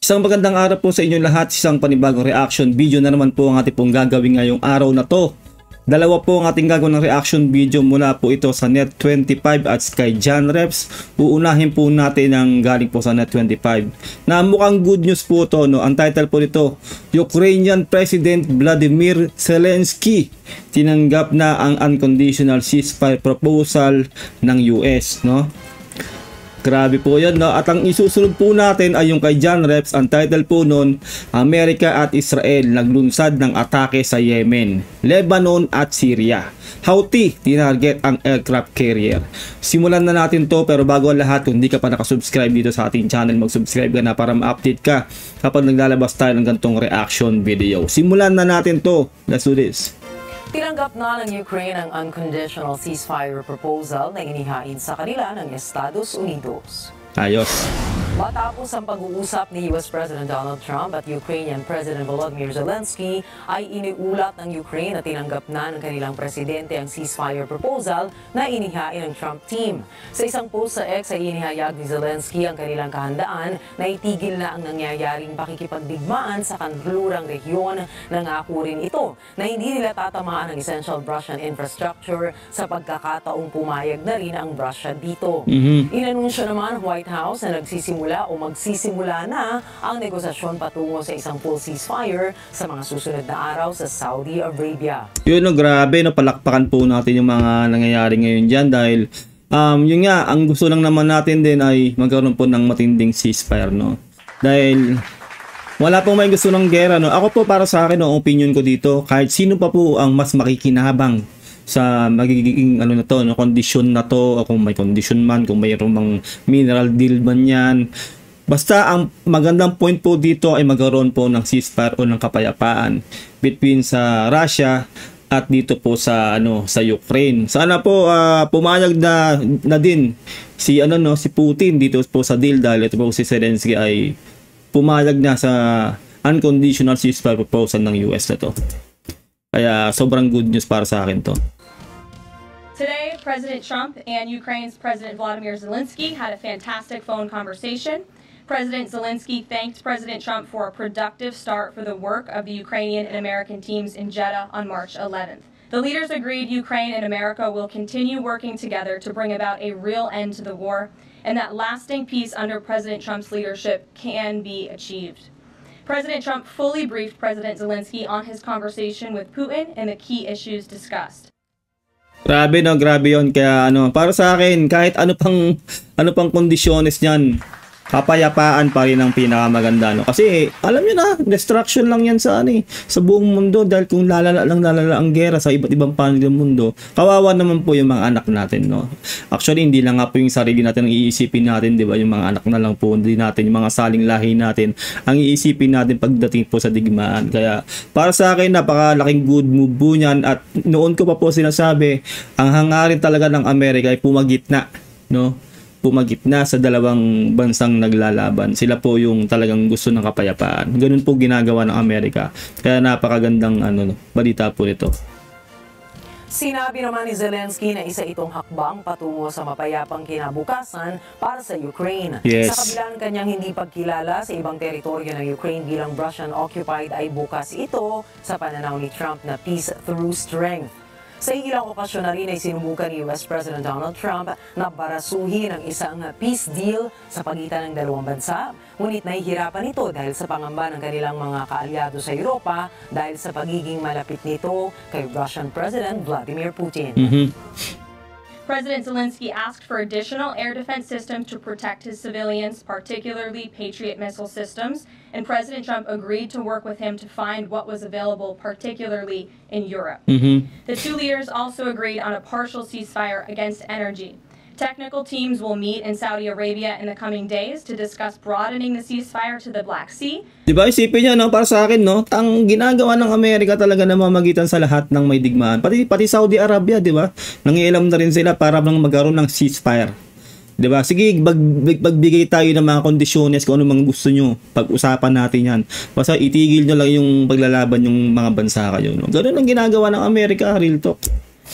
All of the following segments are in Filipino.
Isang magandang araw po sa inyo lahat, isang panibagong reaction video na naman po ang ating pong gagawin ngayong araw na to. Dalawa po ang ating gagawin ng reaction video mula po ito sa Net25 at kay John Reps. Uunahin po natin ang galing po sa Net25 na mukhang good news po ito, no? Ang title po nito, Ukrainian President Vladimir Zelensky tinanggap na ang unconditional ceasefire proposal ng US, no? Grabe po yan, no? At ang isusunod po natin ay yung kay John Reps. Ang title po nun, Amerika at Israel naglunsad ng atake sa Yemen, Lebanon at Syria. Houthi tinarget ang aircraft carrier. Simulan na natin to, pero bago ang lahat, kung hindi ka pa nakasubscribe dito sa ating channel, mag-subscribe ka na para ma-update ka kapag naglalabas tayo ng ganitong reaction video. Simulan na natin to. Let's do this. Tinanggap na ng Ukraine ang unconditional ceasefire proposal na inihain sa kanila ng Estados Unidos. Ayos. Matapos ang pag-uusap ni US President Donald Trump at Ukrainian President Volodymyr Zelensky, ay iniulat ng Ukraine na tinanggap na ng kanilang presidente ang ceasefire proposal na inihain ng Trump team. Sa isang post sa X ay inihayag ni Zelensky ang kanilang kahandaan na itigil na ang nangyayaring pakikipagdigmaan sa kanlurang rehiyon. Nangako rin ito na hindi nila tatamaan ang essential Russian infrastructure sa pagkakataong pumayag na rin ang Russia dito. Inanunsyo naman ng White House na magsisimula na ang negosasyon patungo sa isang full ceasefire sa mga susunod na araw sa Saudi Arabia. Yun, no, grabe, no, palakpakan po natin yung mga nangyayari ngayon dyan dahil yun nga, ang gusto lang naman natin din ay magkaroon po ng matinding ceasefire, no? Dahil wala pong may gusto ng gera, no? Ako po, para sa akin, no, opinion ko dito, kahit sino pa po ang mas makikinabang sa magiging ano na to, no, kondisyon na to, o kung may condition man, kung mayroong mang mineral deal man yan. Basta ang magandang point po dito ay magkaroon po ng ceasefire o ng kapayapaan between sa Russia at dito po sa sa Ukraine. Sana po pumayag na din si si Putin dito po sa deal dahil ito po si Zelensky ay pumayag na sa unconditional ceasefire proposal ng US na to. Kaya sobrang good news para sa akin to. Today, President Trump and Ukraine's President Volodymyr Zelensky had a fantastic phone conversation. President Zelensky thanked President Trump for a productive start for the work of the Ukrainian and American teams in Jeddah on March 11th. The leaders agreed Ukraine and America will continue working together to bring about a real end to the war, and that lasting peace under President Trump's leadership can be achieved. President Trump fully briefed President Zelensky on his conversation with Putin and the key issues discussed. Grabe, no, grabe yon. Kaya para sa akin, kahit ano pang kondisyones niyan, kapayapaan pa rin ang pinakamaganda, no? Kasi alam niyo na, destruction lang yan sa sa buong mundo dahil kung lalala ang gera sa iba't ibang panig ng mundo, kawawa naman po yung mga anak natin, no? Actually, hindi lang nga po yung sarili natin ang iisipin natin, di ba? Yung mga anak na lang po, hindi natin, yung mga saling lahi natin ang iisipin natin pagdating po sa digmaan. Kaya para sa akin, napakalaking good move po niyan. At noon ko pa po sinasabi, ang hangarin talaga ng Amerika ay pumagitna, no? Pumagitna sa dalawang bansang naglalaban. Sila po yung talagang gusto ng kapayapaan. Ganun po ginagawa ng Amerika. Kaya napakagandang balita po nito. Sinabi naman ni Zelensky na isa itong hakbang patungo sa mapayapang kinabukasan para sa Ukraine. Yes. Sa kabila ng kanyang hindi pagkilala sa ibang teritoryo ng Ukraine bilang Russian-occupied, ay bukas ito sa pananaw ni Trump na peace through strength. Sa ilang okasyon na rin ay sinubukan ni US President Donald Trump na barasuhin ang isang peace deal sa pagitan ng dalawang bansa. Ngunit nahihirapan ito dahil sa pangamba ng kanilang mga kaalyado sa Europa dahil sa pagiging malapit nito kay Russian President Vladimir Putin. President Zelensky asked for additional air defense systems to protect his civilians, particularly Patriot missile systems, and President Trump agreed to work with him to find what was available, particularly in Europe. The two leaders also agreed on a partial ceasefire against energy. Technical teams will meet in Saudi Arabia in the coming days to discuss broadening the ceasefire to the Black Sea. Diba, isipin niyo, no, para sa akin, no, ang ginagawa ng Amerika talaga na mamagitan sa lahat ng may digmaan. Pati Saudi Arabia, di ba? Nangialam na rin sila para nang magkaroon ng ceasefire. Di ba? Sige, magbigay tayo ng mga kondisyones kung ano mga gusto nyo. Pag-usapan natin yan. Basta itigil nyo lang yung paglalaban yung mga bansa kayo, no? Ganun ang ginagawa ng Amerika, real talk.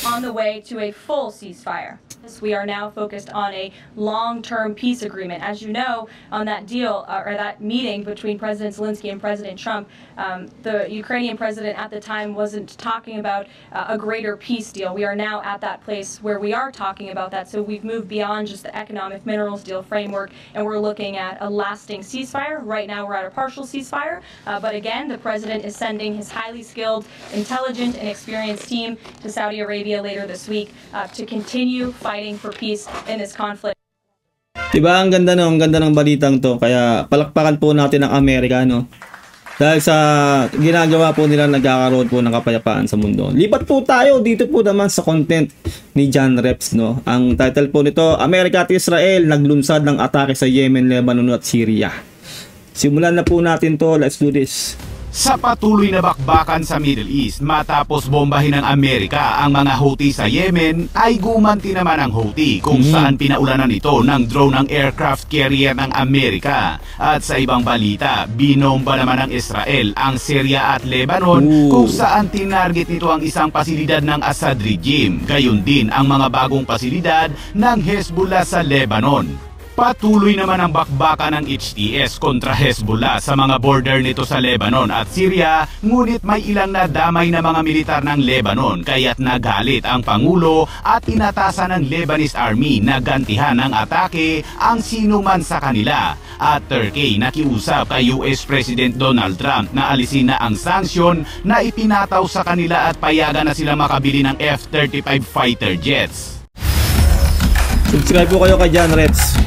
On the way to a full ceasefire. We are now focused on a long-term peace agreement. As you know, on that deal or that meeting between President Zelensky and President Trump, the Ukrainian president at the time wasn't talking about a greater peace deal. We are now at that place where we are talking about that. So we've moved beyond just the economic minerals deal framework, and we're looking at a lasting ceasefire. Right now we're at a partial ceasefire, but again, the president is sending his highly skilled, intelligent, and experienced team to Saudi Arabia later this week to continue fighting for peace in this conflict. Diba, ang ganda ng balitang to. Kaya palakpakan po natin ang Amerika, no? Dahil sa ginagawa po nila, nagkakaroon po ng kapayapaan sa mundo. Lipat po tayo dito po naman sa content ni John Reps, no? Ang title po nito, Amerika at Israel naglunsad ng atake sa Yemen, Lebanon at Syria. Simulan na po natin to. Let's do this. Sa patuloy na bakbakan sa Middle East matapos bombahin ng Amerika ang mga Houthi sa Yemen, ay gumanti naman ang Houthi kung saan pinaulanan ito ng drone ng aircraft carrier ng Amerika. At sa ibang balita, binomba naman ng Israel ang Syria at Lebanon kung saan tinarget nito ang isang pasilidad ng Assad regime, gayon din ang mga bagong pasilidad ng Hezbollah sa Lebanon. Patuloy naman ang bakbakan ng HTS kontra Hezbollah sa mga border nito sa Lebanon at Syria, ngunit may ilang nadamay na mga militar ng Lebanon kaya't nagalit ang Pangulo at inatasan ng Lebanese Army na gantihan ng atake ang sinuman sa kanila. At Turkey nakiusap kay US President Donald Trump na alisin na ang sanksyon na ipinataw sa kanila at payagan na sila makabili ng F-35 fighter jets. Subscribe po kayo kay John Reps.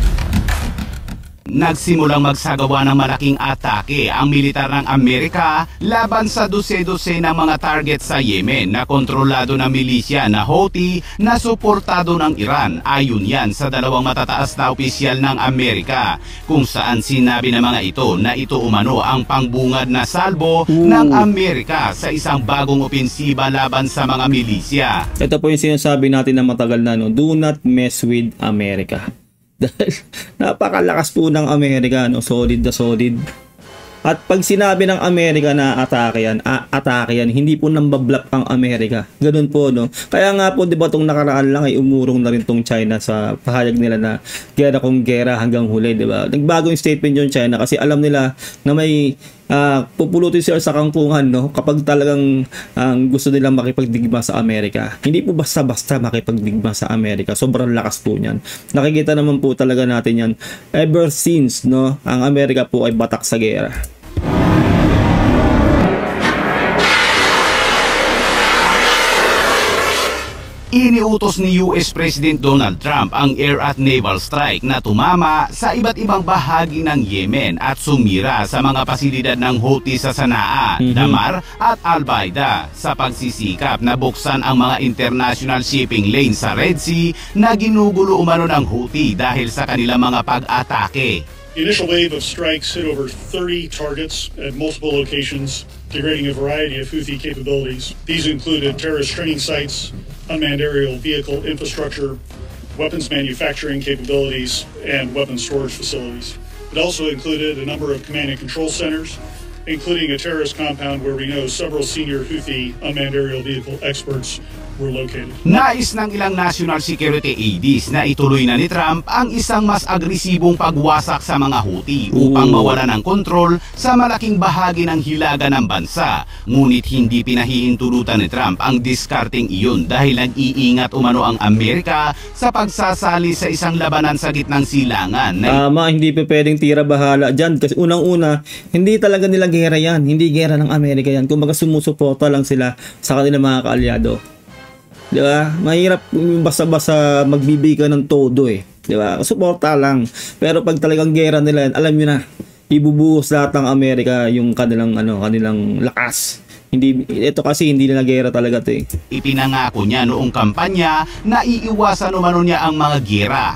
Nagsimulang magsagawa ng malaking atake ang militar ng Amerika laban sa dose-dose ng mga target sa Yemen na kontrolado ng milisya na Houthi na suportado ng Iran. Ayon yan sa dalawang matataas na opisyal ng Amerika, kung saan sinabi ng mga ito na ito umano ang pangbungad na salbo ng Amerika sa isang bagong opensiba laban sa mga milisya. Ito po yung sinasabi natin na matagal na, no? Do not mess with America. Dahil napakalakas po ng Amerika, no? Solid na solid. At pag sinabi ng Amerika na atake yan, hindi po nambablap ang Amerika. Ganun po, no? Kaya nga po, di ba, itong nakaraan lang ay umurong na rin tong China sa pahayag nila na gera kung gera hanggang huli, di ba? Nagbago yung statement yung China kasi alam nila na may pupulutin sila sa kangkungan, no? Kapag talagang gusto nilang makipagdigma sa Amerika. Hindi po basta-basta makipagdigma sa Amerika. Sobrang lakas po niyan. Nakikita naman po talaga natin yan ever since, no? Ang Amerika po ay batak sa gera. Iniutos ni US President Donald Trump ang air at naval strike na tumama sa iba't ibang bahagi ng Yemen at sumira sa mga pasilidad ng Houthi sa Sanaa, Damar at Al-Baida sa pagsisikap na buksan ang mga international shipping lane sa Red Sea na ginugulo umano ng Houthi dahil sa kanilang mga pag-atake. The initial wave of strikes hit over 30 targets at multiple locations, degrading a variety of Houthi capabilities. These included terrorist training sites, unmanned aerial vehicle infrastructure, weapons manufacturing capabilities, and weapons storage facilities. It also included a number of command and control centers, including a terrorist compound where we know several senior Houthi unmanned aerial vehicle experts were located. Nais ng ilang national security aides na ituloy na ni Trump ang isang mas agresibong pagwasak sa mga Houthi upang mawala ng kontrol sa malaking bahagi ng hilaga ng bansa. Ngunit hindi pinahihintulutan ni Trump ang diskarting iyon dahil nag-iingat umano ang Amerika sa pagsasali sa isang labanan sa gitnang silangan. Hindi pa pwedeng tira bahala dyan kasi unang-una, hindi talaga nila gera yan. Hindi gera ng Amerika yan. Kumbaga sumusuporta lang sila sa kanilang mga kaalyado. Di ba? Mahirap basta-basta magbibigay ka ng todo eh. Di ba? Suporta lang. Pero pag talagang gera nila yan, alam nyo na, ibubuhos lahat ng Amerika yung kanilang lakas. Ito kasi hindi nila gera talaga ito eh. Ipinangako niya noong kampanya na iiwasan umano niya ang mga gera.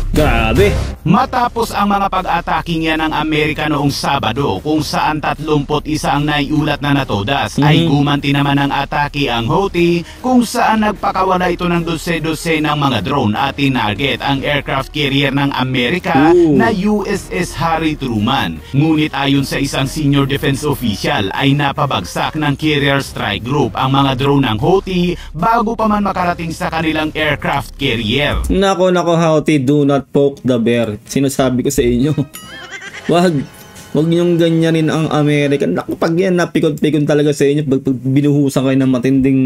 Grabe! Matapos ang mga pag-ataking yan ng Amerika noong Sabado kung saan 31 ang naiulat na natodas ay gumanti naman ng atake ang Houthi kung saan nagpakawala ito ng dose-dose ng mga drone at tinarget ang aircraft carrier ng Amerika na USS Harry Truman. Ngunit ayon sa isang senior defense official ay napabagsak ng carrier strike group ang mga drone ng Houthi bago pa man makarating sa kanilang aircraft carrier. Nako Houthi, do not poke the bear. Sinasabi ko sa inyo. Wag niyong ganyanin ang Amerika. Naku, pag yan napikon-pikon talaga sa inyo, pag binuhusan kayo ng matinding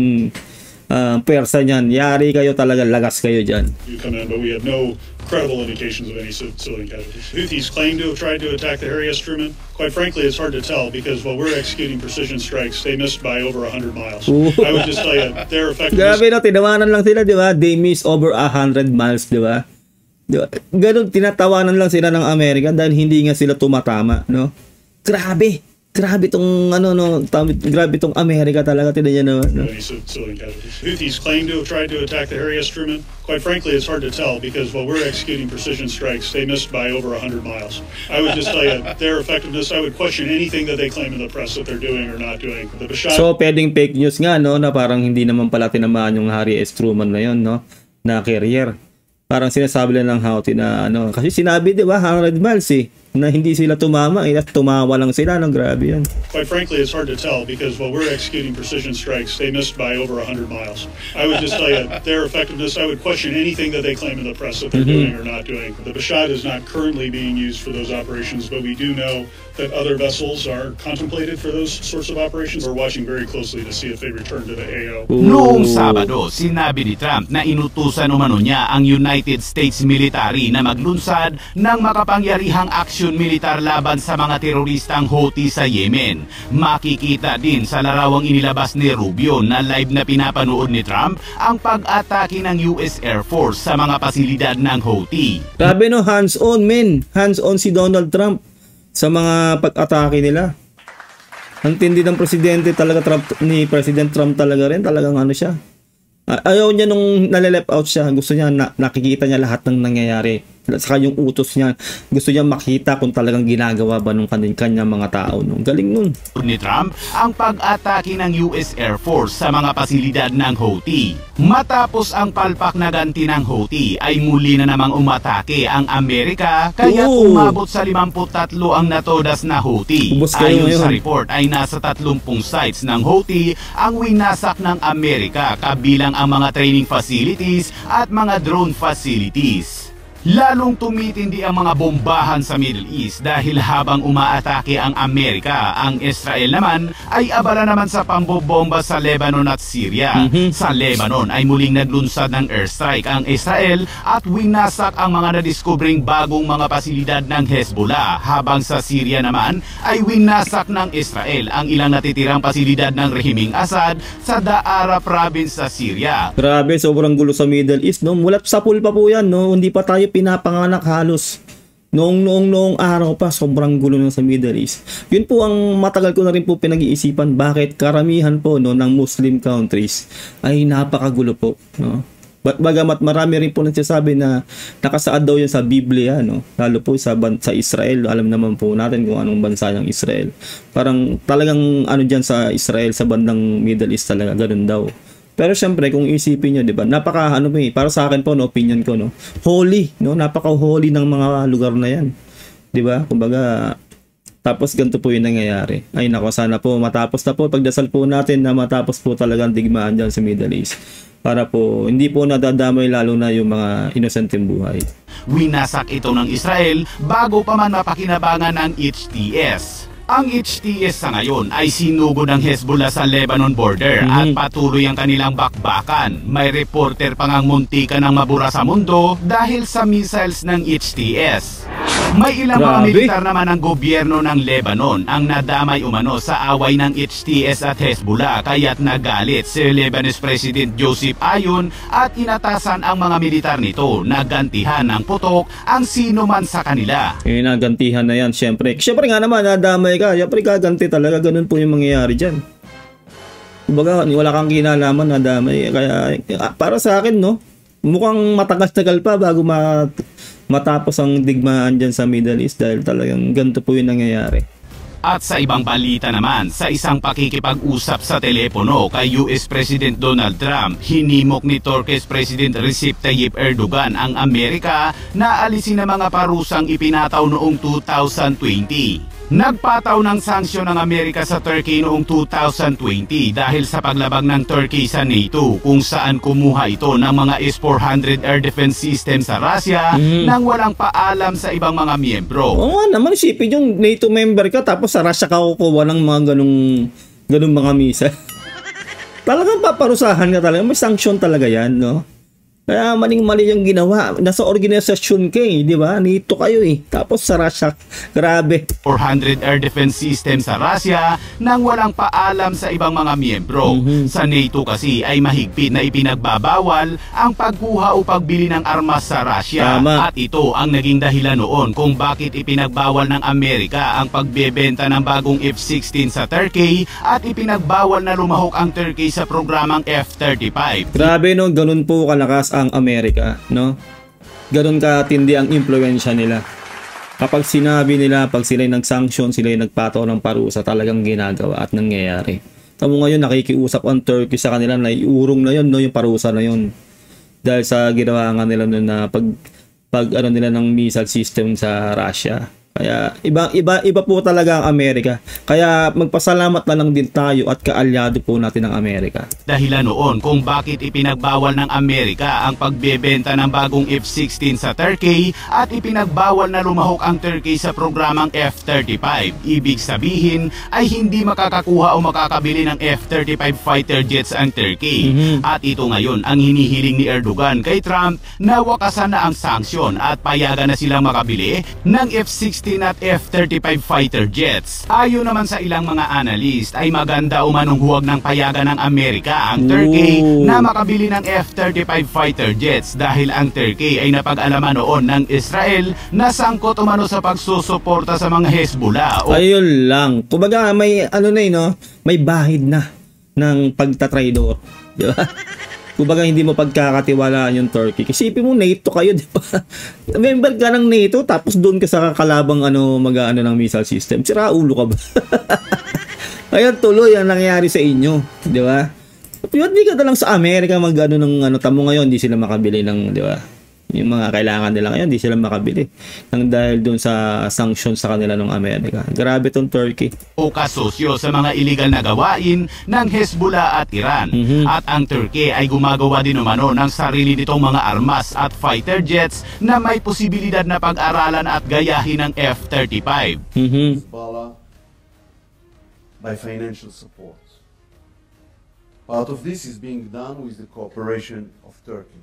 persa niyan, yari kayo talaga, lagas kayo dyan. You come in, but we have no credible indications of any civilian casualties. Houthis claim to have tried to attack the Harry S. Truman. Quite frankly, it's hard to tell because while we're executing precision strikes, they missed by over 100 miles. I would just tell you, their effectiveness... Grabe, no, tinawanan lang sila, di ba? They missed over 100 miles, di ba? Ganun, tinatawanan lang sila ng Amerika dahil hindi nga sila tumatama, no? Grabe tong grabe tong Amerika talaga, tinan niyo no? Houthis claim to have tried to attack the Harry S. Truman. Quite frankly, it's hard to tell because while we're executing precision strikes, they missed by over 100 miles. I would just tell you, their effectiveness, I would question anything that they claim in the press that they're doing or not doing. So, pwedeng fake news nga, no, na parang hindi naman pala tinamaan yung Harry S. Truman na yon, no, na carrier. Parang sinasabi lang ng Houthi na kasi sinabi, di ba, 100 miles na hindi sila tumama, at tumawa lang sila, grabe yan. Quite frankly, it's hard to tell because while we're executing precision strikes, they missed by over 100 miles. I would just tell you, their effectiveness, I would question anything that they claim in the press that they're doing or not doing. The Bashad is not currently being used for those operations, but we do know that other vessels are contemplated for those sorts of operations. We're watching very closely to see if they return to the AO. Noong Sabado, sinabi ni Trump na inutusan umano niya ang United States military na maglunsad ng makapangyarihang aksyon militar laban sa mga teroristang Houthi sa Yemen. Makikita din sa larawang inilabas ni Rubio na live na pinapanood ni Trump ang pag-atake ng US Air Force sa mga pasilidad ng Houthi. Grabe, no, hands-on, men. Hands-on si Donald Trump sa mga pag-atake nila. Ang tindi ng presidente talaga, ni President Trump talaga rin, talagang siya. Ayaw niya nung nale-left out siya, gusto niya nakikita niya lahat ng nangyayari. Saka yung utos niya, gusto niya makita kung talagang ginagawa ba nung kanyang mga tao. Galing nun. Ni Trump ang pag-atake ng US Air Force sa mga pasilidad ng Houthi. Matapos ang palpak na ganti ng Houthi ay muli na namang umatake ang Amerika, kaya umabot sa 53 ang natodas na Houthi. Ayon sa report ay nasa 30 sites ng Houthi ang winasak ng Amerika, kabilang ang mga training facilities at mga drone facilities. Lalong tumitindi ang mga bombahan sa Middle East dahil habang umaatake ang Amerika, ang Israel naman ay abala naman sa pambobomba sa Lebanon at Syria. Sa Lebanon ay muling naglunsad ng airstrike ang Israel at winasak ang mga nadiskubring bagong mga pasilidad ng Hezbollah, habang sa Syria naman ay winasak ng Israel ang ilang natitirang pasilidad ng rehimeng Assad sa Daara province sa Syria. Grabe, sobrang gulo sa Middle East, no? Mulat sa pool pa po yan, no? Hindi pa tayo pinapanganak halos. Noong araw pa, sobrang gulo na sa Middle East. Yun po ang matagal ko na rin po pinag-iisipan, bakit karamihan po, no, ng Muslim countries ay napakagulo po, no? Bagamat marami rin po nagsasabi na nakasaad daw yun sa Biblia, no? Lalo po sa Israel, alam naman po natin kung anong bansa ng Israel. Parang talagang dyan sa Israel, sa bandang Middle East talaga, ganun daw. Pero syempre, kung isipin nyo, di ba, para sa akin po, no, opinion ko, no, holy, no, napaka-holy ng mga lugar na yan. Di ba? Kumbaga, tapos ganito po yung nangyayari. Ay nako, sana po matapos na po, pagdasal po natin na matapos po talagang digmaan dyan sa Middle East. Para po, hindi po nadadamay lalo na yung mga inosenteng buhay. Winasak ito ng Israel bago pa man mapakinabangan ng HTS. Ang HTS sa ngayon ay sinugo ng Hezbollah sa Lebanon border at patuloy ang kanilang bakbakan. May reporter pang ang muntika ng mabura sa mundo dahil sa missiles ng HTS. May ilang mga militar naman ng gobyerno ng Lebanon ang nadamay umano sa away ng HTS at Hezbollah, kaya't nagalit si Lebanese President Joseph Aoun at inatasan ang mga militar nito na gantihan ng putok ang sino man sa kanila. Nagantihan na yan, syempre. Syempre nga naman, nadamay ka, syempre kaganti talaga, ganun po yung mangyayari dyan. Kumbaga, wala kang kinalaman, nadamay. Kaya para sa akin, no, mukhang matagal-tagal pa bago matapos ang digmaan dyan sa Middle East dahil talagang ganito po yung nangyayari. At sa ibang balita naman, sa isang pakikipag-usap sa telepono kay US President Donald Trump, hinimok ni Turkish President Recep Tayyip Erdogan ang Amerika na alisin ang mga parusang ipinataw noong 2020. Nagpataw ng sanksyon ng Amerika sa Turkey noong 2020 dahil sa paglabag ng Turkey sa NATO kung saan kumuha ito ng mga S-400 air defense system sa Russia nang walang paalam sa ibang mga miyembro. Oo naman, isipin yung NATO member ka tapos sa Russia ka kukuha ng mga ganung mga misa. Talagang paparusahan ka talaga. May sanction talaga yan, no? Kaya maling-mali yung ginawa. Nasa organisasyon ka eh, di ba? NATO kayo eh. Tapos sa Russia, grabe. 400 air defense system sa Russia nang walang paalam sa ibang mga miyembro. Sa NATO kasi ay mahigpit na ipinagbabawal ang pagkuha o pagbili ng armas sa Russia. Tama. At ito ang naging dahilan noon kung bakit ipinagbawal ng Amerika ang pagbebenta ng bagong F-16 sa Turkey at ipinagbawal na lumahok ang Turkey sa programang F-35. Grabe no, ganun po kalakas ang Amerika, no? Ganun katindi ang impluwensya nila. Kapag sinabi nila, pag sila'y nag-sanction, sila'y nagpataw ng parusa, talagang ginagawa at nangyayari. Tamo ngayon, nakikiusap ang Turkey sa kanila na iurong na yun, no? Yung parusa na yun. Dahil sa ginawa nga nila nun na pag ano nila ng missile system sa Russia. Kaya iba po talaga ang Amerika. Kaya magpasalamat na lang din tayo at kaalyado po natin ang Amerika. Dahilan noon kung bakit ipinagbawal ng Amerika ang pagbebenta ng bagong F-16 sa Turkey at ipinagbawal na lumahok ang Turkey sa programang F-35. Ibig sabihin ay hindi makakakuha o makakabili ng F-35 fighter jets ang Turkey. At ito ngayon ang hinihiling ni Erdogan kay Trump na wakasan na ang sanksyon at payagan na silang makabili ng F-16 at F-35 fighter jets. Ayon naman sa ilang mga analyst ay maganda umanong huwag ng payagan ng Amerika ang Turkey na makabili ng F-35 fighter jets dahil ang Turkey ay napag-alaman noon ng Israel na sangkot umano sa pagsusuporta sa mga Hezbollah. Ayun lang. Kumbaga may ano na no? May bahid na ng pagtatraidor. Di ba? Kumbaga hindi mo pagkakatiwalaan yung Turkey. Kasi isipin mo, NATO kayo, di ba? Member ka ng NATO, tapos doon ka sa kalabang mag-ano ng missile system. Sira ulo ka ba? Ayun, tuloy ang nangyayari sa inyo, di ba? Hindi ka na lang sa Amerika mag-ano ng tamo ngayon, hindi sila makabili ng, di ba? Yung mga kailangan nila ngayon, hindi sila makabili. Nang dahil doon sa sanctions sa kanila ng Amerika. Grabe tong Turkey. O kasosyo sa mga illegal na gawain ng Hezbollah at Iran. At ang Turkey ay gumagawa din umano ng sarili nitong mga armas at fighter jets na may posibilidad na pag-aralan at gayahin ng F-35. Hezbollah by financial support. Part of this is being done with the cooperation of Turkey.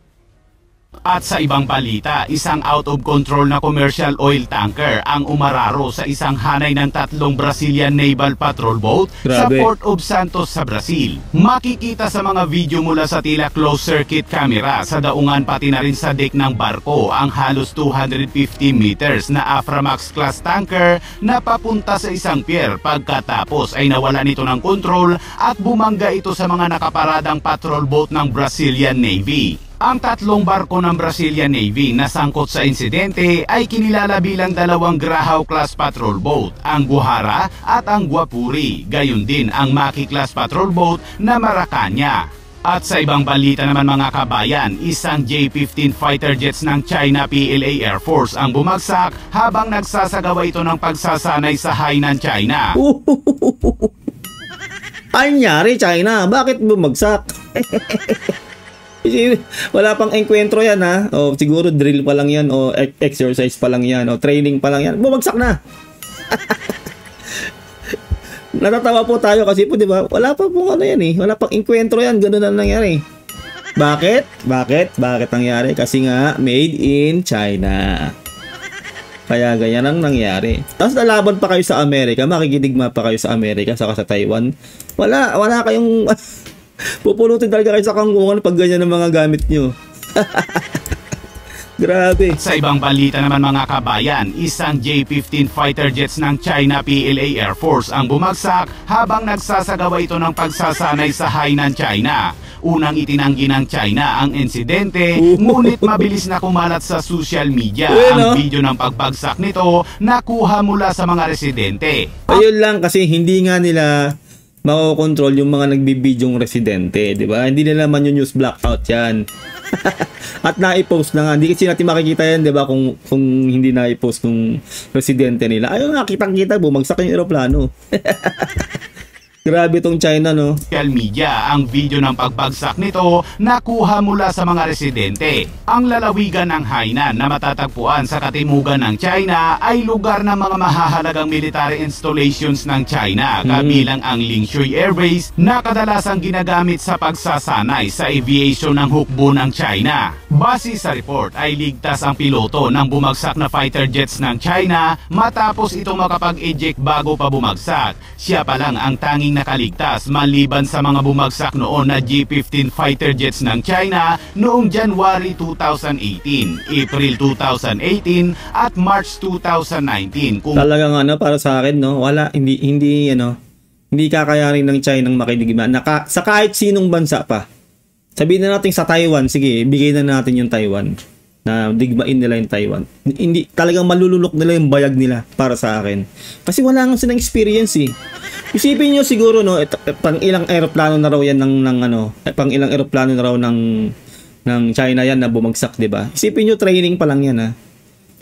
At sa ibang balita, isang out-of-control na commercial oil tanker ang umararo sa isang hanay ng 3 Brazilian naval patrol boat sa Port of Santos sa Brazil. Makikita sa mga video mula sa tila closed-circuit camera sa daungan pati na rin sa deck ng barko ang halos 250 meters na Aframax class tanker na papunta sa isang pier pagkatapos ay nawala nito ng kontrol at bumangga ito sa mga nakaparadang patrol boat ng Brazilian Navy. Ang 3 barko ng Brazilian Navy na sangkot sa insidente ay kinilala bilang 2 Grahaw-class patrol boat, ang Guhara at ang Guapuri, gayon din ang Maki-class patrol boat na Maracana. At sa ibang balita naman mga kabayan, isang J-15 fighter jets ng China PLA Air Force ang bumagsak habang nagsasagawa ito ng pagsasanay sa Hainan, China. Anyari China, bakit bumagsak? Wala pang enkwentro yan ha. O siguro drill pa lang yan o exercise pa lang yan o training pa lang yan. Bumagsak na. Natatawa po tayo kasi po 'di ba? Wala pa pong yan eh. Wala pang enkwentro yan. Ganun na nangyari. Bakit? Bakit nangyari? Kasi nga made in China. Kaya ganyan ang nangyari. Tapos lalaban pa kayo sa Amerika, makikidigma pa kayo sa Amerika saka sa Taiwan. Wala kayong pupulutin talaga kayo sa kangkungan pag ganyan ang mga gamit nyo. Grabe. Sa ibang balita naman mga kabayan, isang J-15 fighter jets ng China PLA Air Force ang bumagsak habang nagsasagawa ito ng pagsasanay sa Hainan, China. Unang itinanggi ng China ang insidente, ngunit mabilis na kumalat sa social media ang video ng pagbagsak nito na kuha mula sa mga residente. Ayun lang, kasi hindi nga nila makokontrol yung mga nagbibidyong residente, di ba? Hindi nila man yung news blackout yan. At na-i-post na nga. Hindi kasi natin makikita yan, di ba? Kung hindi na-i-post ng residente nila. Ayun nga, kitang-kita, bumagsak yung aeroplano. Grabe tong China, no? Social media ang video ng pagbagsak nito nakuha mula sa mga residente. Ang lalawigan ng Hainan na matatagpuan sa katimugan ng China ay lugar ng mga mahahalagang military installations ng China, kabilang ang Lingshui Air Base na kadalasang ginagamit sa pagsasanay sa aviation ng hukbo ng China. Base sa report ay ligtas ang piloto ng bumagsak na fighter jets ng China matapos ito makapag-eject bago pa bumagsak. Siya pa lang ang tanging nakaligtas maliban sa mga bumagsak noon na J-15 fighter jets ng China noong January 2018, April 2018 at March 2019. Talagang para sa akin, no, wala, hindi kakayanin ng China ng makidigman sa kahit sinong bansa pa. Sabihin na natin sa Taiwan, sige, bigay na natin yung Taiwan, na digmain nila yung Taiwan. Hindi, talagang malulunok nila yung bayag nila para sa akin. Kasi wala nga silang experience eh. Isipin nyo siguro, no, pang ilang aeroplano na raw yan pang ilang aeroplano na raw ng China yan na bumagsak, di ba? Isipin nyo, training pa lang yan, ha.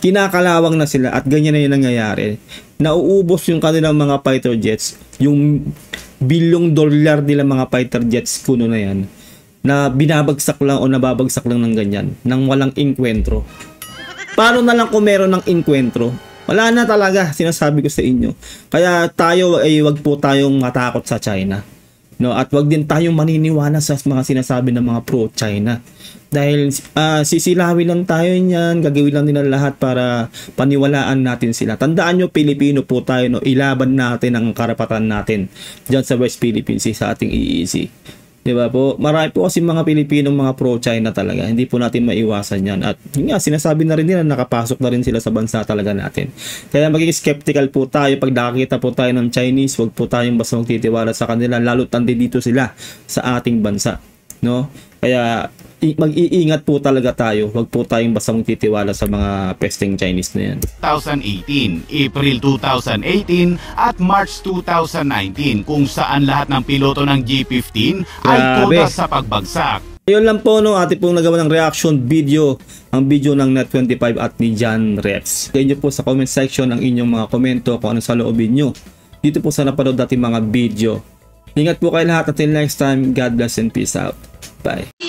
Kinakalawang na sila at ganyan na yung nangyayari. Nauubos yung kanilang mga fighter jets, yung $1 billion nila mga fighter jets kuno na yan, na binabagsak lang o nababagsak lang ng ganyan, nang walang inkwentro. Paano na lang kung meron ng inkwentro? Wala na talaga, sinasabi ko sa inyo. Kaya tayo ay wag po tayong matakot sa China. No, at wag din tayong maniniwala sa mga sinasabi ng mga pro-China. Dahil sisilawin lang tayo niyan, gagawin lang nila lahat para paniwalaan natin sila. Tandaan nyo, Pilipino po tayo, no, ilaban natin ang karapatan natin diyan sa West Philippine Sea, sa ating EEZ. Diba po? Marami po kasi mga Pilipinong mga pro-China talaga. Hindi po natin maiwasan yan. At yun nga, sinasabi na rin nila, nakapasok na rin sila sa bansa talaga natin. Kaya magiging skeptical po tayo pag nakakita po tayo ng Chinese. Huwag po tayong basta magtitiwala sa kanila, lalo't nandito sila sa ating bansa. No? Kaya mag-iingat po talaga tayo. Huwag po tayong basta magtitiwala sa mga pesteng Chinese na yan. 2018, April 2018 at March 2019 kung saan lahat ng piloto ng J-15 ay toda sa pagbagsak. Ayun lang po, no, ating pong nagawa ng reaction video, ang video ng Net25 at ni John Reps. Kayo nyo po sa comment section ang inyong mga komento kung ano sa loobin nyo dito po sa napanood natin mga video. Ingat po kayo lahat, until next time, God bless and peace out. Bye.